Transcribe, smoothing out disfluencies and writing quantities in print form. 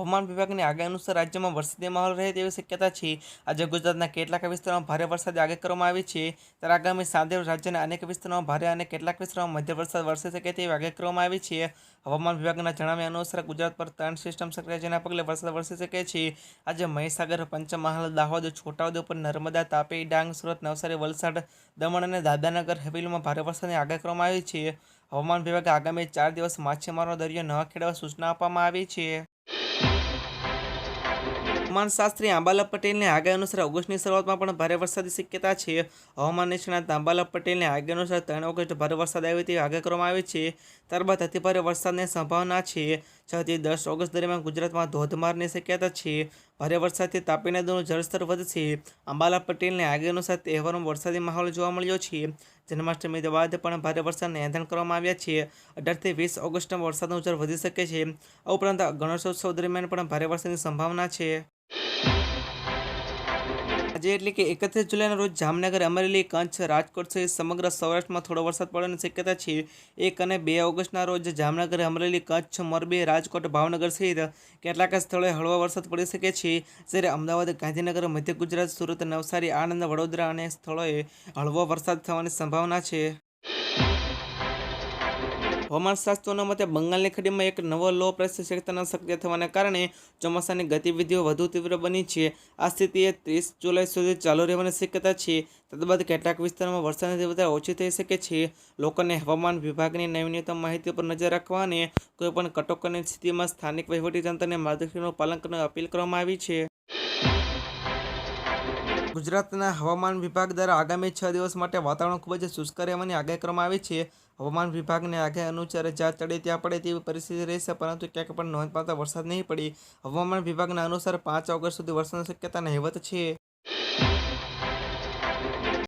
હવામાન વિભાગની આગાહી અનુસાર રાજ્યમાં વરસાદી માહોલ રહે તેવી શક્યતા છે। આજે ગુજરાતના કેટલાક વિસ્તારોમાં ભારે વરસાદની આગાહી કરવામાં આવી છે। ત્યારે આગામી 7 દિવસ રાજ્યના અનેક વિસ્તારોમાં ભારે અને કેટલાક વિસ્તારોમાં મધ્ય વરસાદ વરસી શકે તેવી આગાહી કરવામાં આવી છે। હવામાન વિભાગના જણાવ્યા અનુસાર ગુજરાત પર 3 સિસ્ટમ સક્રિય જેના પગલે વરસાદ વરસી શકે છે। આજે મહીસાગર, પંચમહાલ, દાહોદ, છોટાઉદેપુર, નર્મદા, તાપી, ડાંગ, સુરત, નવસારી, વલસાડ, દમણ અને દાદરાનગર હવેલીમાં ભારે વરસાદની આગાહી કરવામાં આવી છે। હવામાન વિભાગે આગામી 4 દિવસ માછીમારોનો દરિયો ન ખેડવા સૂચના આપવામાં આવી છે। હવામાનશાસ્ત્રી આંબાલાલ પટેલની આગાહી અનુસાર ઓગસ્ટની શરૂઆતમાં પણ ભારે વરસાદની શક્યતા છે। હવામાન નિષ્ણાત આંબાલાલ પટેલની આગાહી અનુસાર 3 ઓગસ્ટ ભારે વરસાદ આવે તેવી આગાહી કરવામાં આવી છે। ત્યારબાદ અતિભારે વરસાદની સંભાવના છે। 6 થી 10 ઓગસ્ટ દરમિયાન ગુજરાતમાં ધોધમારની શક્યતા છે। ભારે વરસાદથી તાપી નદીનું જળસ્તર વધશે। આંબાલાલ પટેલની આગાહી અનુસાર તહેવારોમાં વરસાદી માહોલ જોવા મળ્યો છે। જન્માષ્ટમી બાદ પણ ભારે વરસાદના એંધાણ કરવામાં આવ્યા છે। 18 થી 20 ઓગસ્ટમાં વરસાદનું જોર વધી શકે છે। આ ઉપરાંત ગણેશોત્સવ દરમિયાન પણ ભારે વરસાદની સંભાવના છે। આજે એટલે કે 31 જુલાઈના રોજ જામનગર, અમરેલી, કચ્છ, રાજકોટ સહિત સમગ્ર સૌરાષ્ટ્રમાં થોડો વરસાદ પડવાની શક્યતા છે। 1 અને 2 ઓગસ્ટના રોજ જામનગર, અમરેલી, કચ્છ, મોરબી, રાજકોટ, ભાવનગર સહિત કેટલાક સ્થળોએ હળવો વરસાદ પડી શકે છે। જ્યારે અમદાવાદ, ગાંધીનગર, મધ્ય ગુજરાત, સુરત, નવસારી, આણંદ, વડોદરા અને સ્થળોએ હળવો વરસાદ થવાની સંભાવના છે। હવામાનશાસ્ત્રીઓના મતે બંગાળની ખાડીમાં એક નવો લો પ્રેશર ક્ષેત્રના સક્રિય થવાને કારણે ચોમાસાની ગતિવિધિઓ વધુ તીવ્ર બની છે। આ સ્થિતિ 30 જુલાઈ સુધી ચાલુ રહેવાની શક્યતા છે। ત્યારબાદ કેટલાક વિસ્તારોમાં વરસાદની તીવ્રતા ઓછી થઈ શકે છે। લોકોને હવામાન વિભાગની નવીનતમ માહિતી પર નજર રાખવા અને કોઈપણ કટોકટીની સ્થિતિમાં સ્થાનિક વહીવટીતંત્રની માર્ગદર્શિકાનું પાલન કરવાની અપીલ કરવામાં આવી છે। ગુજરાતના હવામાન વિભાગ દ્વારા આગામી 6 દિવસ માટે વાતાવરણ ખૂબ જ શુષ્ક રહેવાની આગાહી કરવામાં આવી છે। હવામાન વિભાગની આગાહી અનુસાર જ્યાં ચડે ત્યાં પડે તેવી પરિસ્થિતિ રહેશે, પરંતુ ક્યાંક પણ નોંધપાત્ર વરસાદ નહીં પડે। હવામાન વિભાગના અનુસાર 5 ઓગસ્ટ સુધી વરસાદની શક્યતા નહિવત છે।